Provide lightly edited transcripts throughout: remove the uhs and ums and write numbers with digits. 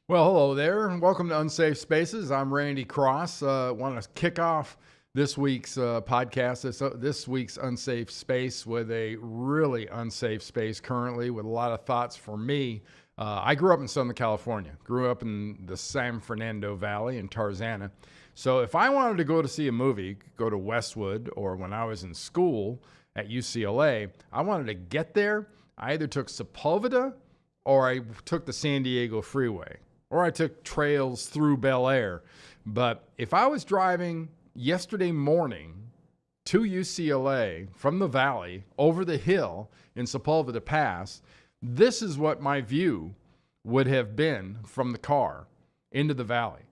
Well, hello there, and welcome to Unsafe Spaces. I'm Randy Cross. Want to kick off this week's podcast, this week's Unsafe Space, with a really unsafe space currently, with a lot of thoughts for me. I grew up in Southern California, grew up in the San Fernando Valley in Tarzana. So if I wanted to go to see a movie, go to Westwood, or when I was in school at UCLA, I wanted to get there. I either took Sepulveda or I took the San Diego Freeway, or I took trails through Bel Air. But if I was driving yesterday morning to UCLA from the valley over the hill in Sepulveda Pass, this is what my view would have been from the car into the valley.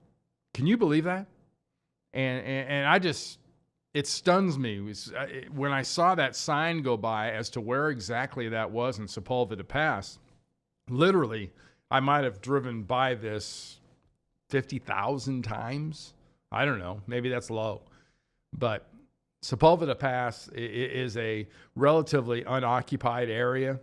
Can you believe that? And I just, it stuns me. When I saw that sign go by as to where exactly that was in Sepulveda Pass, literally, I might have driven by this 50,000 times. I don't know. Maybe that's low. But Sepulveda Pass is a relatively unoccupied area.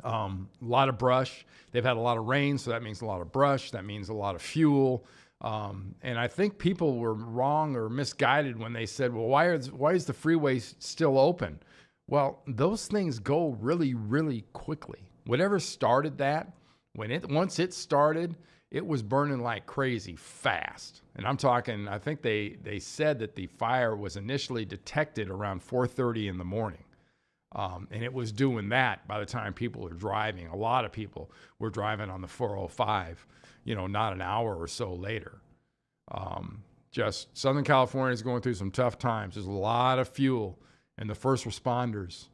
A lot of brush. They've had a lot of rain, so that means a lot of brush. That means a lot of fuel. And I think people were wrong or misguided when they said, well, why is the freeway still open? Well, those things go really, really quickly. Whatever started that, once it started, it was burning like crazy fast. And I'm talking, I think they said that the fire was initially detected around 4:30 in the morning. And it was doing that by the time people were driving. A lot of people were driving on the 405, not an hour or so later. Just Southern California is going through some tough times. There's a lot of fuel, and the first responders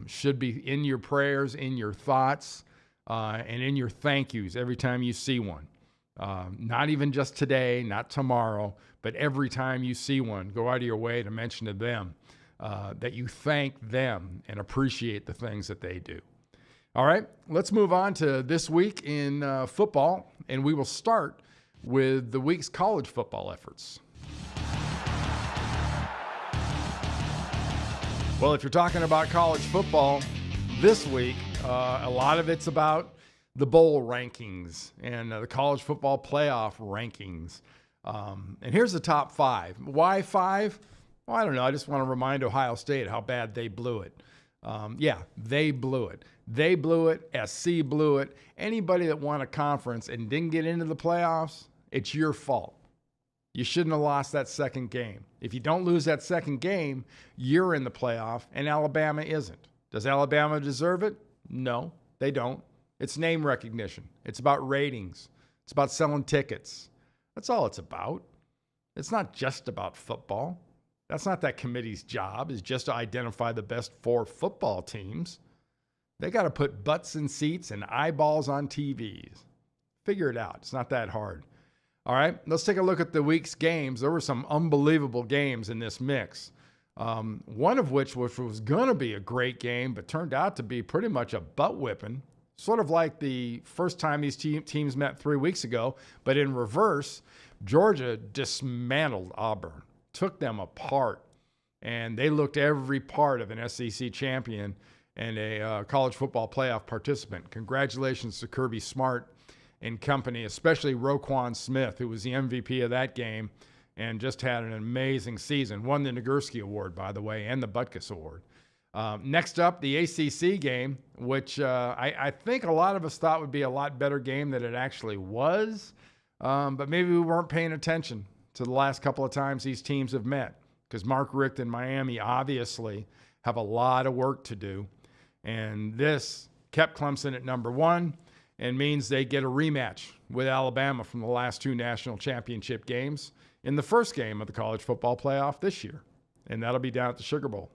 should be in your prayers, in your thoughts, and in your thank yous every time you see one. Not even just today, not tomorrow, but every time you see one, go out of your way to mention to them that you thank them and appreciate the things that they do. All right, let's move on to this week in football, and we will start with the week's college football efforts. Well, if you're talking about college football this week, a lot of it's about the bowl rankings and the college football playoff rankings. And here's the top five. Why five? Well, I don't know. I just want to remind Ohio State how bad they blew it. They blew it. They blew it. SC blew it. Anybody that won a conference and didn't get into the playoffs, it's your fault. You shouldn't have lost that second game. If you don't lose that second game, you're in the playoff, and Alabama isn't. Does Alabama deserve it? No, they don't. It's name recognition. It's about ratings. It's about selling tickets. That's all it's about. It's not just about football. That's not that committee's job, is just to identify the best four football teams. They got to put butts in seats and eyeballs on TVs. Figure it out. It's not that hard. All right, let's take a look at the week's games. There were some unbelievable games in this mix. One of which was going to be a great game, but turned out to be pretty much a butt whipping, sort of like the first time these teams met 3 weeks ago, but in reverse. Georgia dismantled Auburn, took them apart, and they looked every part of an SEC champion and a college football playoff participant. Congratulations to Kirby Smart and company, especially Roquan Smith, who was the MVP of that game and just had an amazing season. Won the Nagurski Award, by the way, and the Butkus Award. Next up, the ACC game, which I think a lot of us thought would be a lot better game than it actually was. But maybe we weren't paying attention to the last couple of times these teams have met, because Mark Richt and Miami obviously have a lot of work to do. And this kept Clemson at number one and means they get a rematch with Alabama from the last two national championship games in the first game of the college football playoff this year. And that'll be down at the Sugar Bowl.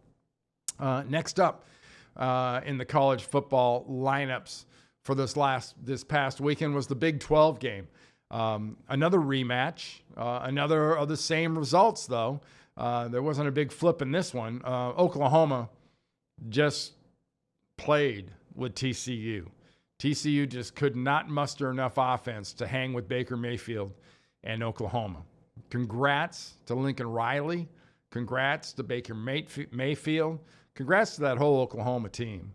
Next up in the college football lineups for this past weekend was the Big 12 game. Another rematch, another of the same results, though. There wasn't a big flip in this one. Oklahoma just played with TCU. TCU just could not muster enough offense to hang with Baker Mayfield and Oklahoma. Congrats to Lincoln Riley. Congrats to Baker Mayfield. Congrats to that whole Oklahoma team.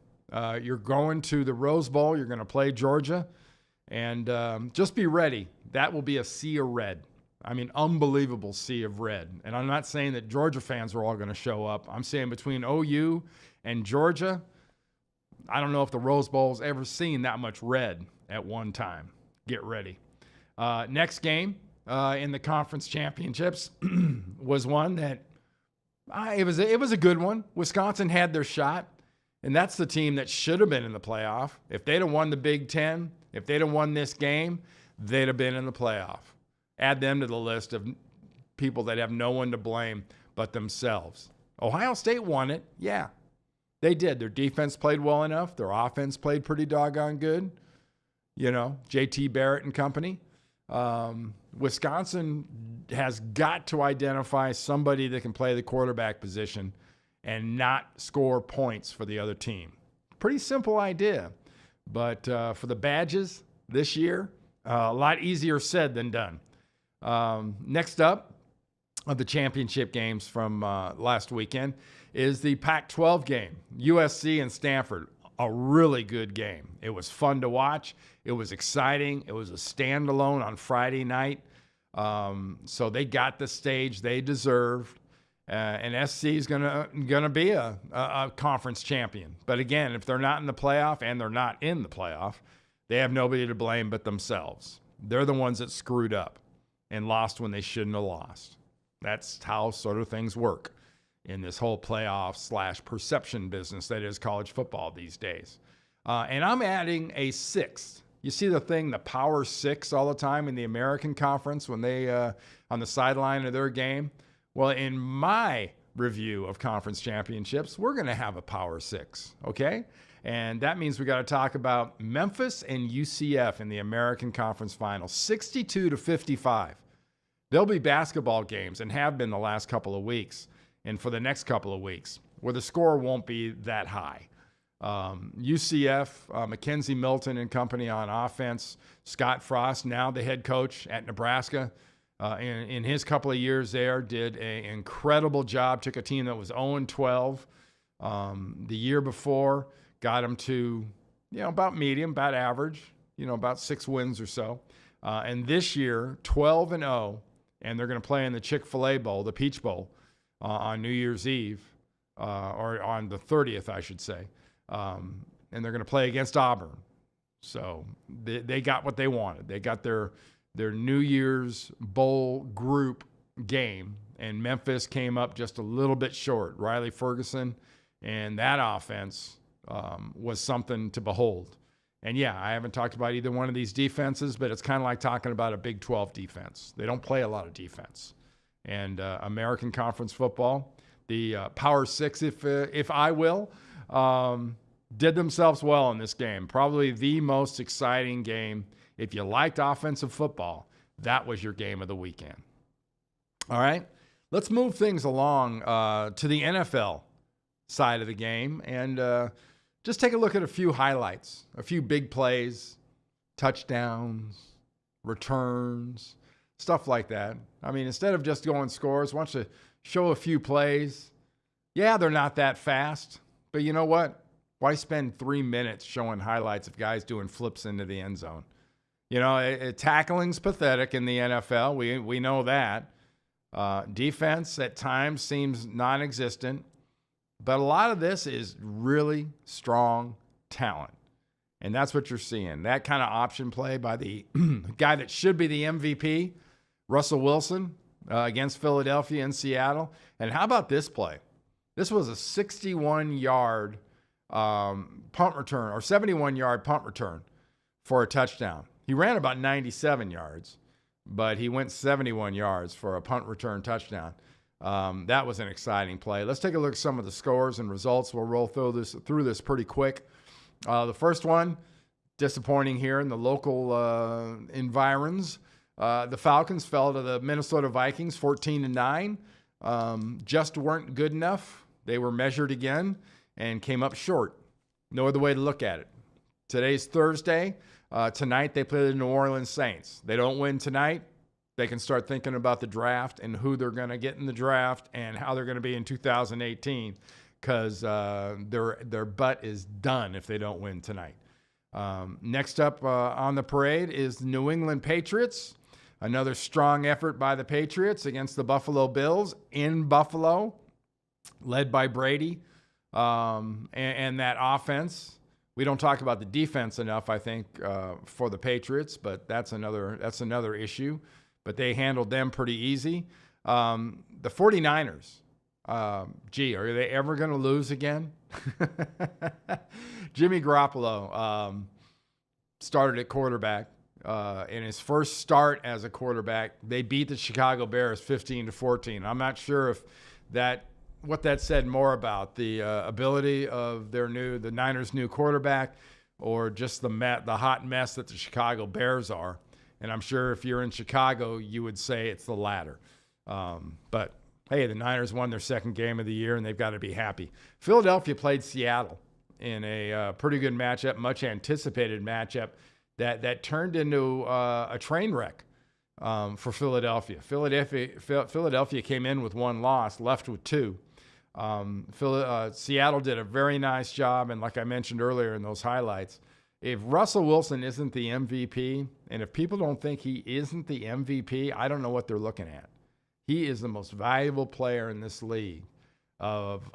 You're going to the Rose Bowl. You're going to play Georgia. And just be ready. That will be a sea of red. I mean, unbelievable sea of red. And I'm not saying that Georgia fans are all going to show up. I'm saying between OU and Georgia, I don't know if the Rose Bowl's ever seen that much red at one time. Get ready. Next game in the conference championships was one that it was a good one. Wisconsin had their shot, and that's the team that should have been in the playoff. If they'd have won the Big Ten, if they'd have won this game, they'd have been in the playoff. Add them to the list of people that have no one to blame but themselves. Ohio State won it. Yeah, they did. Their defense played well enough. Their offense played pretty doggone good. You know, JT Barrett and company. Wisconsin has got to identify somebody that can play the quarterback position and not score points for the other team. Pretty simple idea. But for the badges this year, a lot easier said than done. Next up of the championship games from last weekend is the Pac-12 game, USC and Stanford. A really good game. It was fun to watch. It was exciting. It was a standalone on Friday night. So they got the stage they deserved. And SC is gonna be a conference champion. But again, if they're not in the playoff and they're not in the playoff, they have nobody to blame but themselves. They're the ones that screwed up and lost when they shouldn't have lost. That's how sort of things work in this whole playoff/perception business that is college football these days. And I'm adding a sixth. You see the thing, the Power Six all the time in the American Conference when they on the sideline of their game. Well, in my review of conference championships, we're going to have a Power Six, okay? And that means we got to talk about Memphis and UCF in the American Conference Finals, 62-55. There'll be basketball games and have been the last couple of weeks and for the next couple of weeks where the score won't be that high. UCF, Mackenzie Milton and company on offense. Scott Frost, now the head coach at Nebraska, in his couple of years there, did an incredible job. Took a team that was 0-12 the year before, got them to, about medium, about average, about 6 wins or so. And this year, 12-0, and they're going to play in the Chick-fil-A Bowl, the Peach Bowl, on New Year's Eve, or on the 30th, I should say. And they're going to play against Auburn. So they got what they wanted. They got their New Year's Bowl group game, and Memphis came up just a little bit short. Riley Ferguson and that offense was something to behold. And, yeah, I haven't talked about either one of these defenses, but it's kind of like talking about a Big 12 defense. They don't play a lot of defense. And American Conference football, the Power Six, if I will, did themselves well in this game. Probably the most exciting game. If you liked offensive football, that was your game of the weekend. All right, let's move things along to the NFL side of the game and just take a look at a few highlights, a few big plays, touchdowns, returns, stuff like that. I mean, instead of just going scores, why don't you show a few plays? Yeah, they're not that fast, but you know what? Why spend 3 minutes showing highlights of guys doing flips into the end zone? Tackling's pathetic in the NFL. We know that. Defense at times seems non-existent. But a lot of this is really strong talent. And that's what you're seeing. That kind of option play by the guy that should be the MVP, Russell Wilson, against Philadelphia and Seattle. And how about this play? This was a 61-yard punt return, or 71-yard punt return for a touchdown. He ran about 97 yards, but he went 71 yards for a punt return touchdown. That was an exciting play. Let's take a look at some of the scores and results. We'll roll through this pretty quick. The first one, disappointing here in the local environs. The Falcons fell to the Minnesota Vikings 14-9. Just weren't good enough. They were measured again and came up short. No other way to look at it. Today's Thursday. Tonight they play the New Orleans Saints. They don't win tonight. They can start thinking about the draft and who they're going to get in the draft and how they're going to be in 2018 because their butt is done if they don't win tonight. Next up on the parade is the New England Patriots. Another strong effort by the Patriots against the Buffalo Bills in Buffalo, led by Brady and that offense. We don't talk about the defense enough, I think, for the Patriots, but that's another issue. But they handled them pretty easy. The 49ers, are they ever going to lose again? Jimmy Garoppolo started at quarterback. In his first start as a quarterback, they beat the Chicago Bears 15-14. I'm not sure if what that said more about the ability of the Niners' new quarterback, or just the hot mess that the Chicago Bears are. And I'm sure if you're in Chicago, you would say it's the latter. But hey, the Niners won their second game of the year, and they've got to be happy. Philadelphia played Seattle in a pretty good matchup, much anticipated matchup that turned into a train wreck for Philadelphia. Philadelphia came in with one loss, left with two. Seattle did a very nice job, and like I mentioned earlier in those highlights, if Russell Wilson isn't the MVP, and if people don't think he isn't the MVP, I don't know what they're looking at. He is the most valuable player in this league, of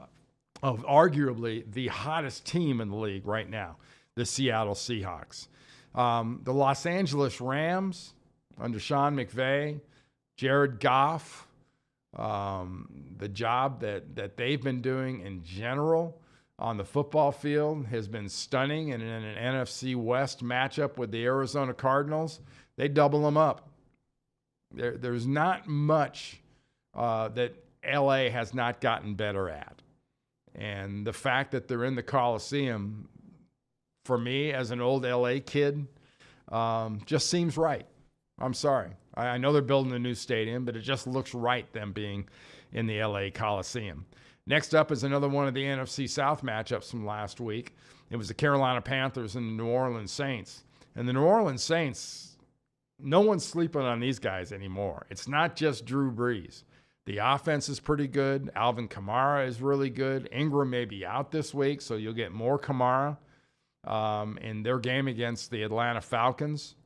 arguably the hottest team in the league right now, the Seattle Seahawks. The Los Angeles Rams under Sean McVay, Jared Goff, the job that they've been doing in general on the football field has been stunning. And in an NFC West matchup with the Arizona Cardinals, they double them up. There's not much that LA has not gotten better at. And the fact that they're in the Coliseum, for me as an old LA kid, just seems right. I'm sorry. I know they're building a new stadium, but it just looks right, them being in the LA Coliseum. Next up is another one of the NFC South matchups from last week. It was the Carolina Panthers and the New Orleans Saints. And the New Orleans Saints, no one's sleeping on these guys anymore. It's not just Drew Brees. The offense is pretty good. Alvin Kamara is really good. Ingram may be out this week, so you'll get more Kamara in their game against the Atlanta Falcons.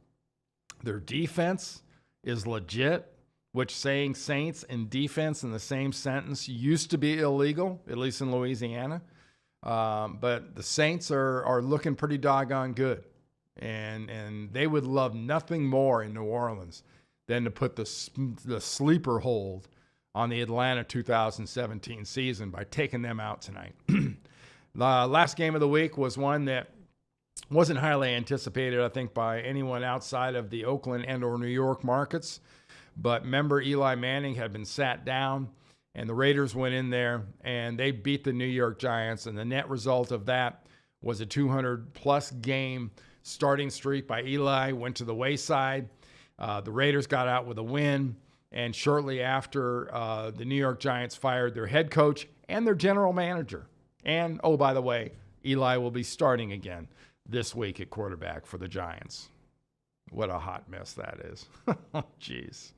Their defense is legit, which saying Saints and defense in the same sentence used to be illegal, at least in Louisiana. But the Saints are looking pretty doggone good. And they would love nothing more in New Orleans than to put the sleeper hold on the Atlanta 2017 season by taking them out tonight. The last game of the week was one that wasn't highly anticipated, I think, by anyone outside of the Oakland and or New York markets. But member Eli Manning had been sat down, and the Raiders went in there, and they beat the New York Giants. And the net result of that was a 200-plus game starting streak by Eli went to the wayside. The Raiders got out with a win, and shortly after, the New York Giants fired their head coach and their general manager. And, oh, by the way, Eli will be starting again this week at quarterback for the Giants. What a hot mess that is. Jeez.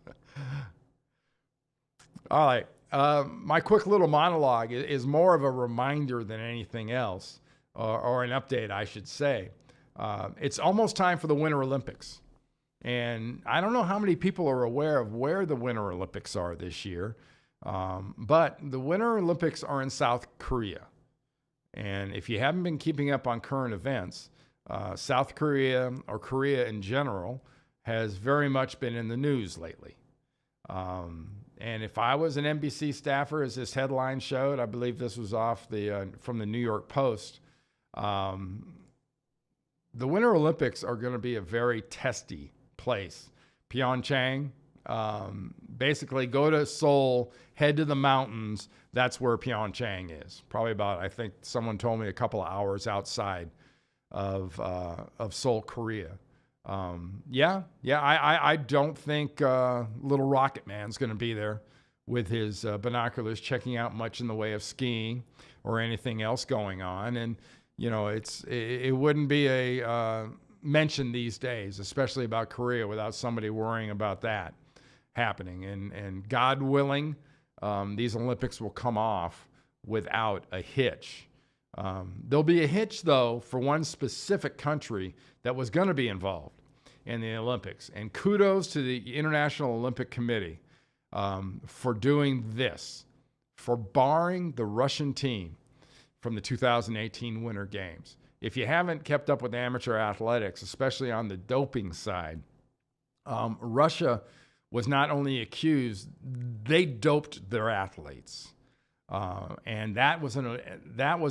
All right. My quick little monologue is more of a reminder than anything else, or an update, I should say. It's almost time for the Winter Olympics. And I don't know how many people are aware of where the Winter Olympics are this year, but the Winter Olympics are in South Korea. And if you haven't been keeping up on current events, South Korea, or Korea in general, has very much been in the news lately. And if I was an NBC staffer, as this headline showed, I believe this was from the New York Post, the Winter Olympics are going to be a very testy place. Pyeongchang, basically go to Seoul, head to the mountains. That's where Pyeongchang is. Probably about, I think someone told me, a couple of hours outside of Seoul, Korea. I don't think little Rocket Man's going to be there with his binoculars checking out much in the way of skiing or anything else going on. And, you know, it wouldn't be a mention these days, especially about Korea, without somebody worrying about that happening. And God willing, these Olympics will come off without a hitch. There'll be a hitch, though, for one specific country that was going to be involved in the Olympics. And kudos to the International Olympic Committee for doing this, for barring the Russian team from the 2018 Winter Games. If you haven't kept up with amateur athletics, especially on the doping side, Russia was not only accused, they doped their athletes. And that was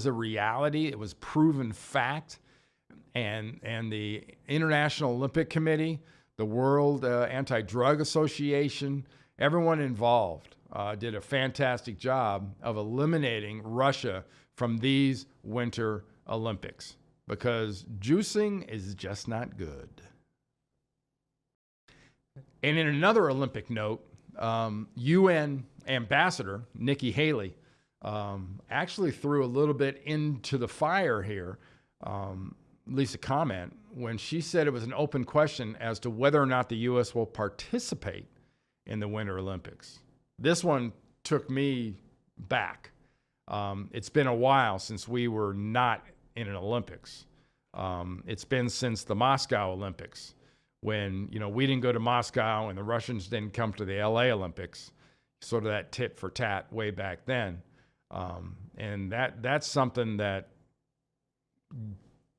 a reality. It was proven fact. And the International Olympic Committee, the World Anti-Drug Association, everyone involved did a fantastic job of eliminating Russia from these Winter Olympics because juicing is just not good. And in another Olympic note, UN ambassador Nikki Haley actually threw a little bit into the fire here, at least a comment, when she said it was an open question as to whether or not the U.S. will participate in the Winter Olympics. This one took me back. It's been a while since we were not in an Olympics. It's been since the Moscow Olympics, when we didn't go to Moscow and the Russians didn't come to the LA Olympics, sort of that tit for tat way back then. And that's something that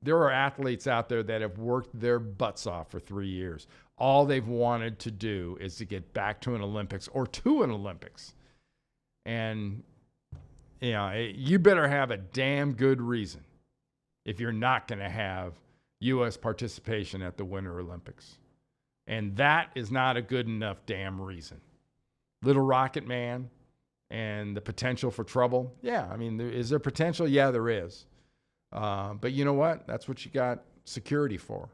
there are athletes out there that have worked their butts off for 3 years. All they've wanted to do is to get back to an Olympics or to an Olympics. And, you better have a damn good reason if you're not going to have U.S. participation at the Winter Olympics. And that is not a good enough damn reason. Little Rocket Man and the potential for trouble. Yeah, is there potential? Yeah, there is. But you know what? That's what you got security for.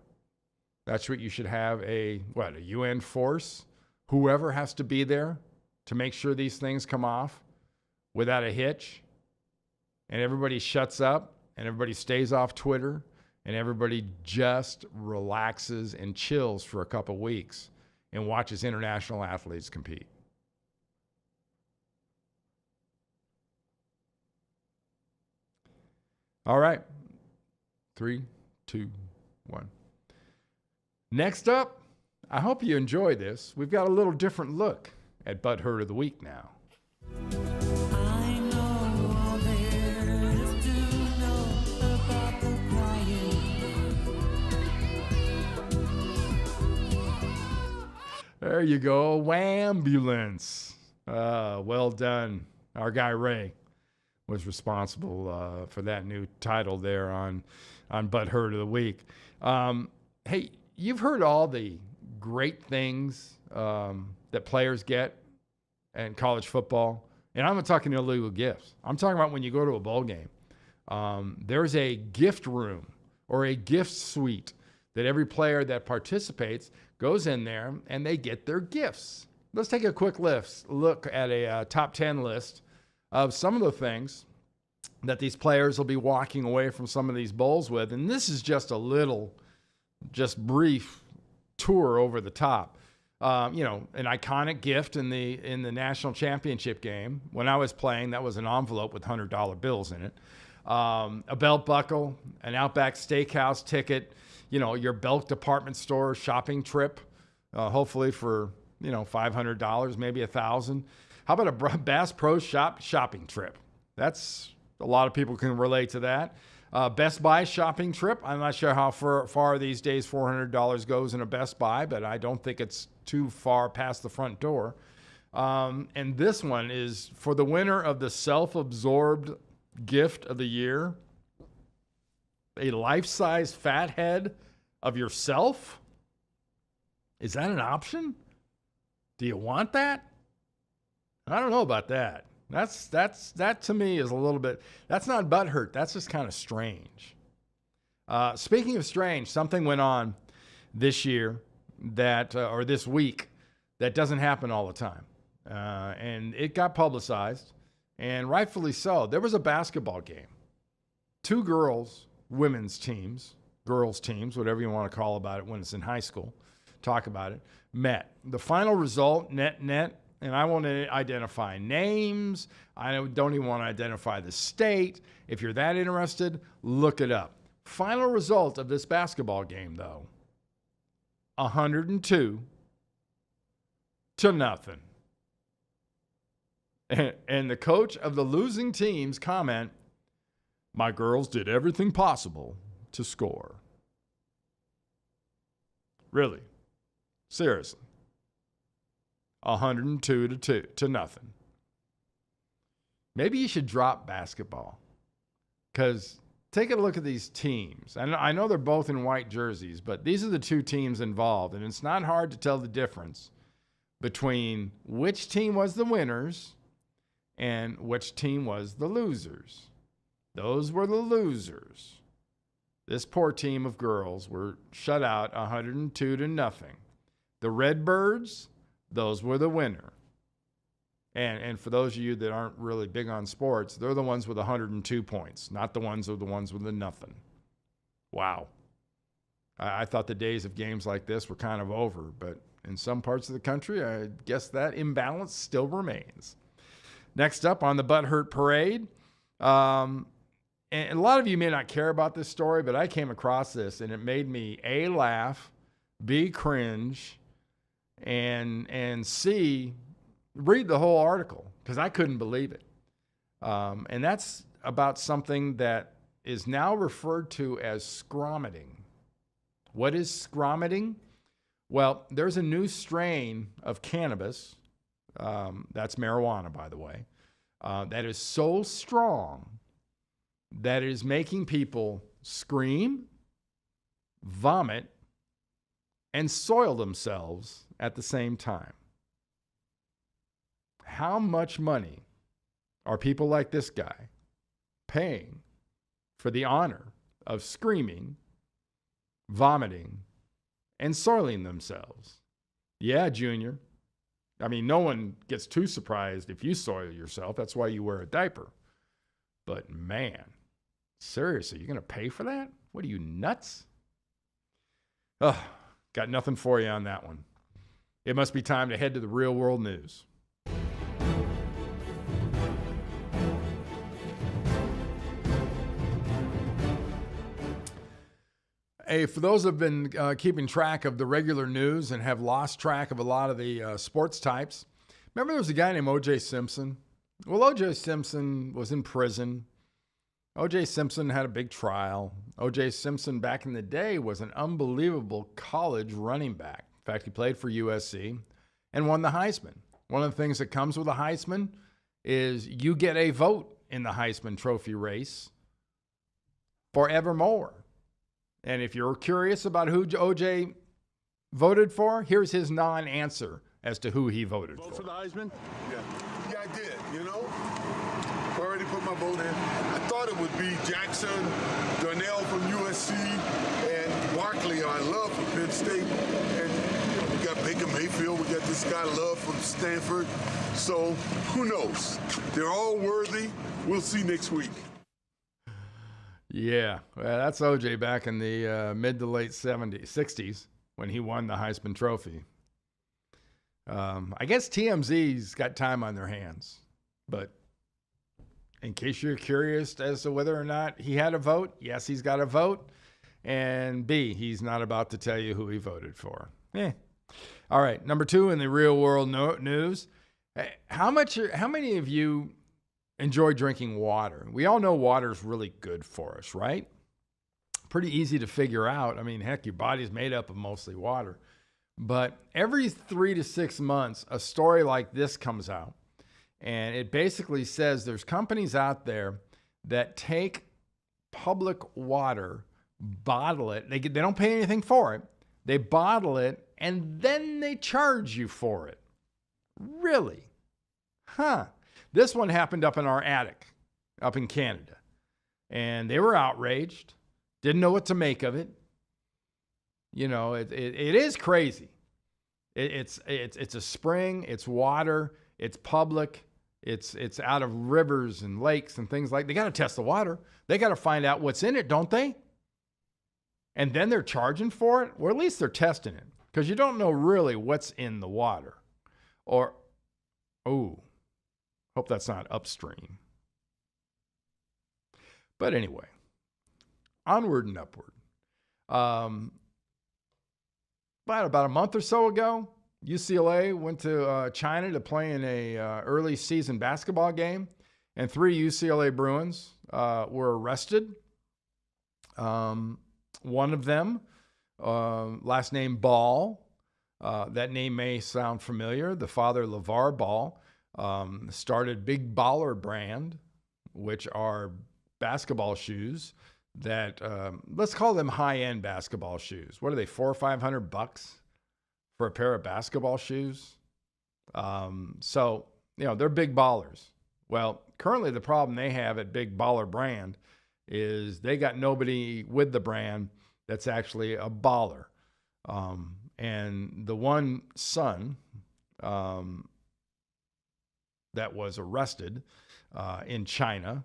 That's what you should have a UN force, whoever has to be there to make sure these things come off without a hitch. And everybody shuts up and everybody stays off Twitter and everybody just relaxes and chills for a couple weeks and watches international athletes compete. All right. 3, 2, 1. Next up, I hope you enjoy this. We've got a little different look at Butt Hurt of the Week now. I know all there is to know about the crying. There you go. WHAM Balloons. Well done. Our guy Ray was responsible for that new title there on Butt Hurt of the Week. Hey, you've heard all the great things that players get in college football. And I'm not talking illegal gifts. I'm talking about when you go to a bowl game. There's a gift room or a gift suite that every player that participates goes in there and they get their gifts. Let's take a quick look at a top 10 list of some of the things that these players will be walking away from some of these bowls with. And this is just a little, brief tour over the top. An iconic gift in the national championship game. When I was playing, that was an envelope with $100 bills in it. A belt buckle, an Outback Steakhouse ticket, your Belk department store shopping trip, hopefully for, $500, maybe $1,000. How about a Bass Pro shopping trip? That's a lot of people can relate to that. Best Buy shopping trip. I'm not sure how far these days $400 goes in a Best Buy, but I don't think it's too far past the front door. And this one is for the winner of the self-absorbed gift of the year, a life-size fat head of yourself. Is that an option? Do you want that? I don't know about that. That to me is a little bit, that's not butthurt. That's just kind of strange. Speaking of strange, something went on this year or this week that doesn't happen all the time. And it got publicized, and rightfully so. There was a basketball game. 2 women's teams, girls teams, whatever you want to call about it when it's in high school, talk about it, met. The final result, net, and I won't identify names. I don't even want to identify the state. If you're that interested, look it up. Final result of this basketball game, though, 102-0. And the coach of the losing team's comment, "My girls did everything possible to score." Really? Seriously. 102-0. Maybe you should drop basketball, because take a look at these teams. I know they're both in white jerseys, but these are the two teams involved, and it's not hard to tell the difference between which team was the winners and which team was the losers. Those were the losers. This poor team of girls were shut out 102-0. The Redbirds, those were the winner. And for those of you that aren't really big on sports, they're the ones with 102 points, not the ones with the nothing. Wow. I thought the days of games like this were kind of over, but in some parts of the country, I guess that imbalance still remains. Next up on the Butthurt Parade, and a lot of you may not care about this story, but I came across this, and it made me A, laugh, B, cringe, and C, read the whole article, because I couldn't believe it. And that's about something that is now referred to as scromiting. What is scromiting? Well, there's a new strain of cannabis, that's marijuana, by the way, that is so strong that it is making people scream, vomit, and soil themselves at the same time. How much money are people like this guy paying for the honor of screaming, vomiting, and soiling themselves? Yeah, Junior. I mean, no one gets too surprised if you soil yourself. That's why you wear a diaper. But man, seriously, you're going to pay for that? What are you, nuts? Ugh, got nothing for you on that one. It must be time to head to the real world news. Hey, for those who have been keeping track of the regular news and have lost track of a lot of the sports types, remember there was a guy named O.J. Simpson? Well, O.J. Simpson was in prison. O.J. Simpson had a big trial. O.J. Simpson back in the day was an unbelievable college running back. In fact, he played for USC and won the Heisman. One of the things that comes with a Heisman is you get a vote in the Heisman Trophy race forevermore. And if you're curious about who O.J. voted for, here's his non-answer as to who he voted for. Vote for the Heisman? Yeah, I did, you know. I already put my vote in. I thought it would be Jackson, Darnell from USC, and Barkley, I love from Penn State. And we got Baker Mayfield, we got this guy Love from Stanford. So who knows? They're all worthy. We'll see next week. Yeah, well, that's O.J. back in the mid to late 60s when he won the Heisman Trophy. I guess TMZ's got time on their hands, but in case you're curious as to whether or not he had a vote, yes, he's got a vote, and B, he's not about to tell you who he voted for. All right, number two in the real world news. How many of you enjoy drinking water? We all know water is really good for us, right? Pretty easy to figure out. I mean, heck, your body's made up of mostly water. But every 3 to 6 months, a story like this comes out. And it basically says there's companies out there that take public water, bottle it. They don't pay anything for it. They bottle it, and then they charge you for it. Really? Huh. This one happened up in our attic, up in Canada. And they were outraged, didn't know what to make of it. You know, it is crazy. It's a spring, it's water, it's public, it's out of rivers and lakes and things like that. They got to test the water. They got to find out what's in it, don't they? And then they're charging for it? Or at least they're testing it, because you don't know really what's in the water. Or Oh, hope that's not upstream. But anyway, onward and upward. But about a month or so ago, UCLA went to China to play in a early season basketball game, and 3 UCLA Bruins were arrested. One of them, last name Ball, that name may sound familiar. The father, LeVar Ball, started Big Baller Brand, which are basketball shoes that, let's call them high-end basketball shoes. What are they, $400 or $500 for a pair of basketball shoes? So, they're big ballers. Well, currently the problem they have at Big Baller Brand is they got nobody with the brand that's actually a baller. And the one son that was arrested in China,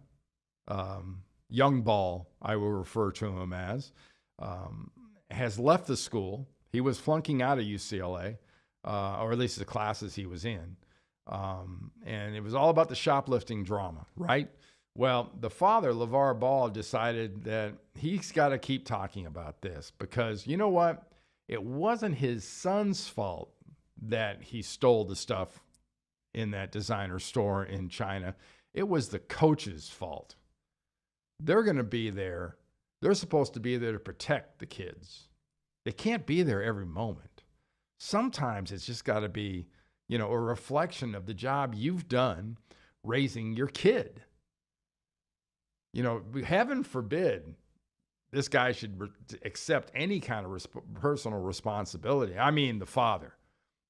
Young Ball, I will refer to him as, has left the school. He was flunking out of UCLA, or at least the classes he was in. And it was all about the shoplifting drama, right? Well, the father, LeVar Ball, decided that he's got to keep talking about this because you know what? It wasn't his son's fault that he stole the stuff in that designer store in China. It was the coach's fault. They're going to be there. They're supposed to be there to protect the kids. They can't be there every moment. Sometimes it's just got to be, a reflection of the job you've done raising your kid. Heaven forbid this guy should accept any kind of personal responsibility. I mean, the father,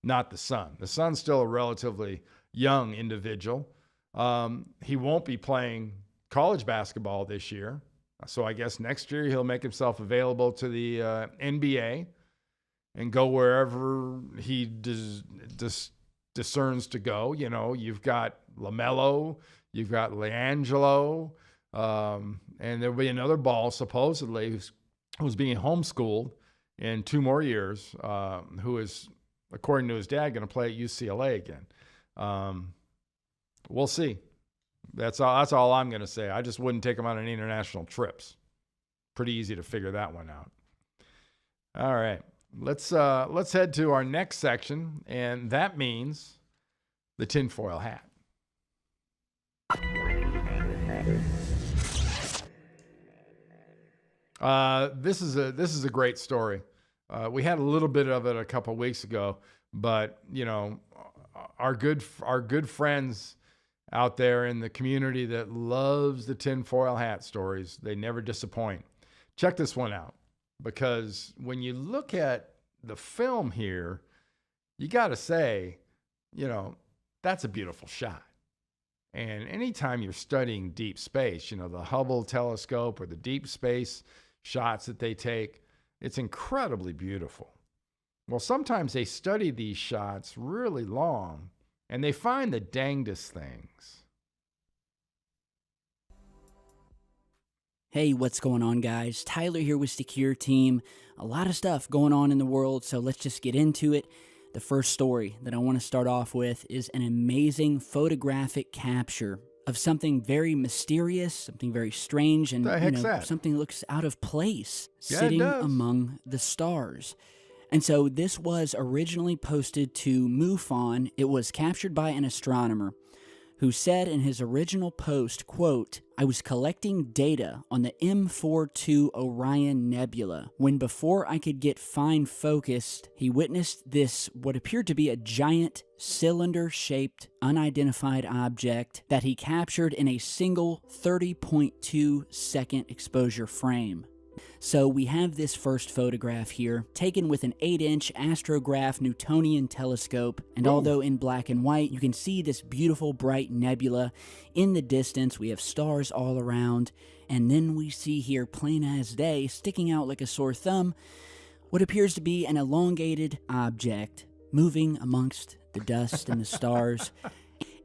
not the son. The son's still a relatively young individual. He won't be playing college basketball this year. So I guess next year he'll make himself available to the NBA and go wherever he discerns to go. You've got LaMelo, you've got LiAngelo, and there'll be another Ball supposedly who's being homeschooled in 2 more years, who is, according to his dad, going to play at UCLA again. We'll see. That's all I'm going to say. I just wouldn't take him on any international trips. Pretty easy to figure that one out. All right. Let's head to our next section, and that means the tinfoil hat. This is a great story. We had a little bit of it a couple weeks ago, but our good friends out there in the community that loves the tinfoil hat stories, they never disappoint. Check this one out, because when you look at the film here, you got to say, that's a beautiful shot. And anytime you're studying deep space, the Hubble telescope or the deep space shots that they take, it's incredibly beautiful. Well, sometimes they study these shots really long and they find the dangest things. Hey, what's going on, guys? Tyler here with Secure Team. A lot of stuff going on in the world, so let's just get into it. The first story that I want to start off with is an amazing photographic capture of something very mysterious, something very strange, and something that looks out of place, sitting among the stars. And so this was originally posted to MUFON. It was captured by an astronomer who said in his original post, quote, "I was collecting data on the M42 Orion Nebula when before I could get fine focused, he witnessed this, what appeared to be a giant cylinder-shaped unidentified object that he captured in a single 30.2 second exposure frame." So we have this first photograph here, taken with an 8-inch astrograph Newtonian telescope, and although in black and white, you can see this beautiful bright nebula. In the distance, we have stars all around, and then we see here, plain as day, sticking out like a sore thumb, what appears to be an elongated object moving amongst the dust and the stars.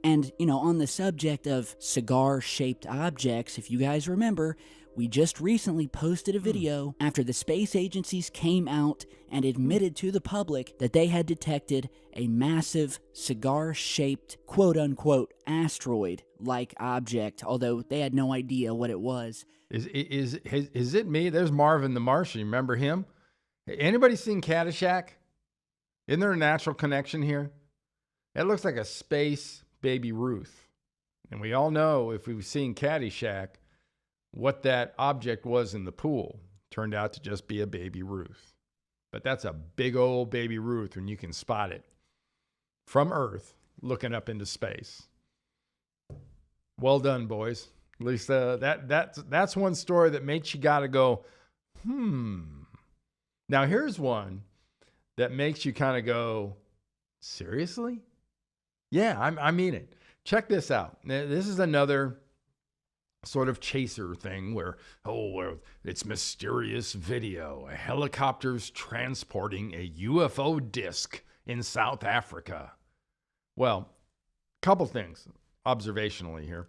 And, on the subject of cigar-shaped objects, if you guys remember, We just recently posted a video after the space agencies came out and admitted to the public that they had detected a massive cigar-shaped quote-unquote asteroid-like object, although they had no idea what it was. Is it me? There's Marvin the Martian. Remember him? Anybody seen Caddyshack? Isn't there a natural connection here? It looks like a space Baby Ruth. And we all know, if we've seen Caddyshack, what that object was in the pool. Turned out to just be a Baby Ruth. But that's a big old Baby Ruth when you can spot it from Earth looking up into space. Well done, boys. At least that's one story that makes you gotta go, Now here's one that makes you kind of go, seriously? Yeah, I mean it. Check this out. This is another sort of chaser thing where, it's mysterious video. A helicopter's transporting a UFO disc in South Africa. Well, couple things observationally here.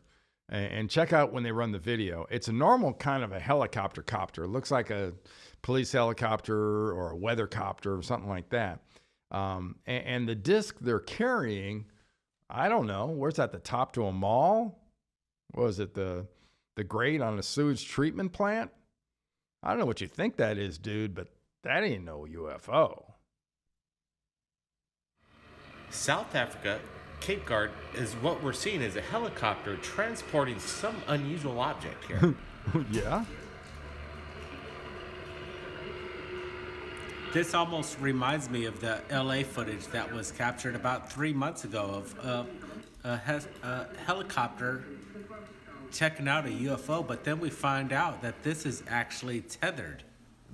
And check out when they run the video. It's a normal kind of a helicopter copter. It looks like a police helicopter or a weather copter or something like that. And the disc they're carrying, I don't know, where's at the top to a mall? Was it the grate on a sewage treatment plant? I don't know what you think that is, dude, but that ain't no UFO. South Africa, Cape Guard, is what we're seeing is a helicopter transporting some unusual object here. Yeah? This almost reminds me of the LA footage that was captured about 3 months ago of a helicopter checking out a UFO, but then we find out that this is actually tethered.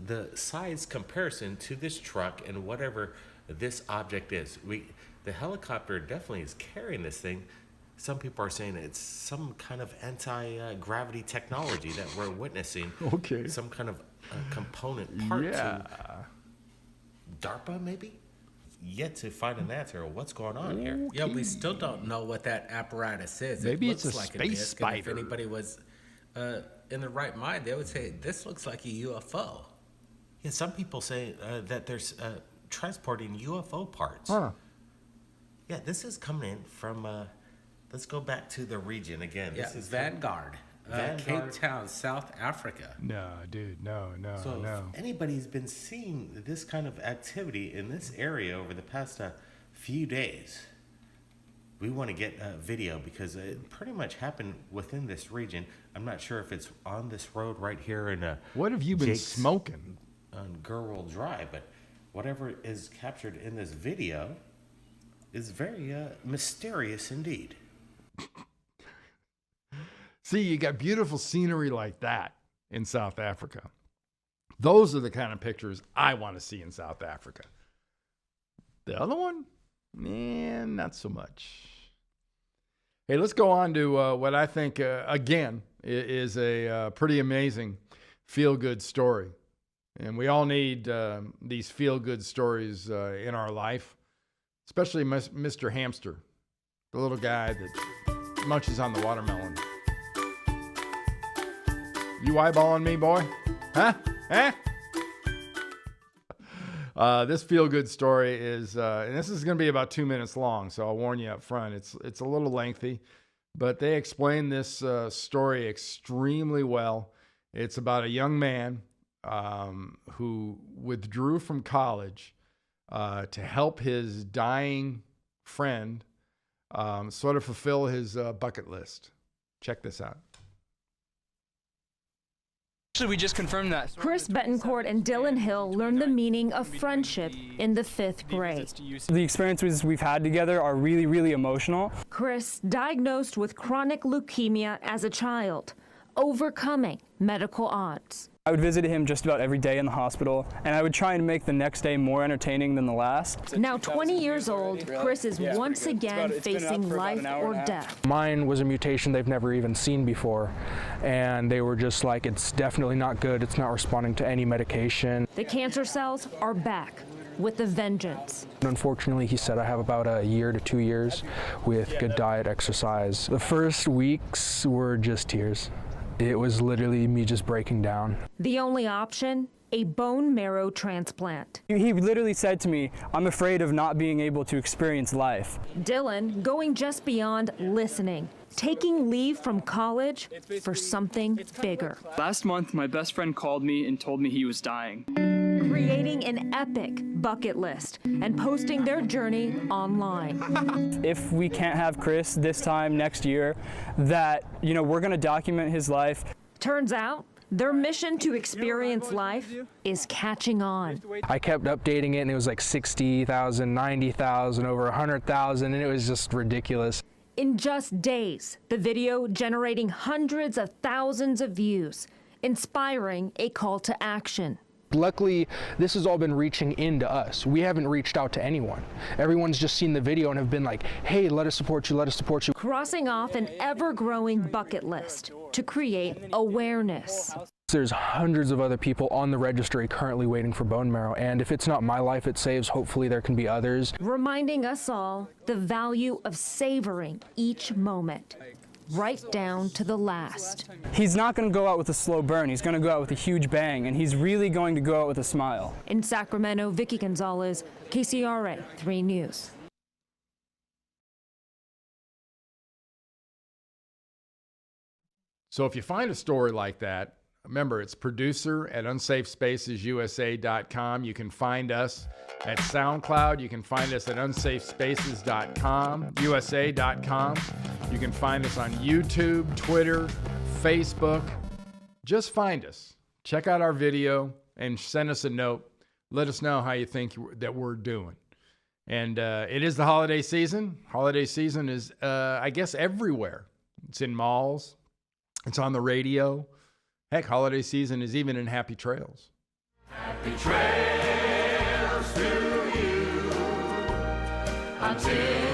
The size comparison to this truck and whatever this object is, the helicopter definitely is carrying this thing. Some people are saying it's some kind of anti-gravity technology that we're witnessing. Okay. Some kind of component part to DARPA, maybe? Yet to find an answer. What's going on here? Yeah, we still don't know what that apparatus is. Maybe it it's looks a like space disc, and spider. if anybody was in the right mind, they would say, this looks like a UFO. Yeah, some people say that there's transporting UFO parts. Huh. Yeah, this is coming in from, let's go back to the region again. Yeah, This is Vanguard, Vanguard. Cape Town, South Africa. No, dude, no. So if anybody's been seeing this kind of activity in this area over the past few days, we want to get a video because it pretty much happened within this region. I'm not sure if it's on this road right here in What have you been Jake's smoking? on Gerwell Drive, but whatever is captured in this video is very mysterious indeed. See, you got beautiful scenery like that in South Africa. Those are the kind of pictures I want to see in South Africa. The other one? Man, not so much. Hey, let's go on to what I think, again, is a pretty amazing feel-good story. And we all need these feel-good stories in our life, especially Mr. Hamster, the little guy that munches on the watermelon. You eyeballing me, boy? Huh? This feel-good story is, and this is going to be about 2 minutes long, so I'll warn you up front. It's a little lengthy, but they explain this story extremely well. It's about a young man who withdrew from college to help his dying friend sort of fulfill his bucket list. Check this out. Actually, we just confirmed that. Chris Betancourt and Dylan Hill learned the meaning of friendship in the 5th grade. The experiences we've had together are really, really emotional. Chris, diagnosed with chronic leukemia as a child, overcoming medical odds. I would visit him just about every day in the hospital, and I would try and make the next day more entertaining than the last. Now 20 years old, Chris is once again facing life or death. Mine was a mutation they've never even seen before, and they were just like, it's definitely not good, it's not responding to any medication. The cancer cells are back with a vengeance. Unfortunately, he said I have about a year to 2 years with good diet, exercise. The first weeks were just tears. It was literally me just breaking down. The only option? A bone marrow transplant. He literally said to me, "I'm afraid of not being able to experience life." Dylan going just beyond listening, taking leave from college for something bigger. Last month, my best friend called me and told me he was dying. Creating an epic bucket list and posting their journey online. If we can't have Chris this time next year, that, we're gonna document his life. Turns out, their mission to experience life is catching on. I kept updating it and it was like 60,000, 90,000, over 100,000, and it was just ridiculous. In just days, the video generating hundreds of thousands of views, inspiring a call to action. Luckily, this has all been reaching into us. We haven't reached out to anyone. Everyone's just seen the video and have been like, hey, let us support you, let us support you. Crossing off an ever-growing bucket list to create awareness. There's hundreds of other people on the registry currently waiting for bone marrow, and if it's not my life it saves, hopefully there can be others. Reminding us all the value of savoring each moment, right down to the last. He's not going to go out with a slow burn. He's going to go out with a huge bang, and he's really going to go out with a smile. In Sacramento, Vicki Gonzalez, KCRA 3 News. So if you find a story like that, remember, it's producer at unsafespacesusa.com. You can find us at SoundCloud. You can find us at unsafespaces.com, USA.com. You can find us on YouTube, Twitter, Facebook. Just find us. Check out our video and send us a note. Let us know how you think that we're doing. And it is the holiday season. Holiday season is, I guess, everywhere. It's in malls. It's on the radio. Heck, holiday season is even in Happy Trails. Happy trails to you until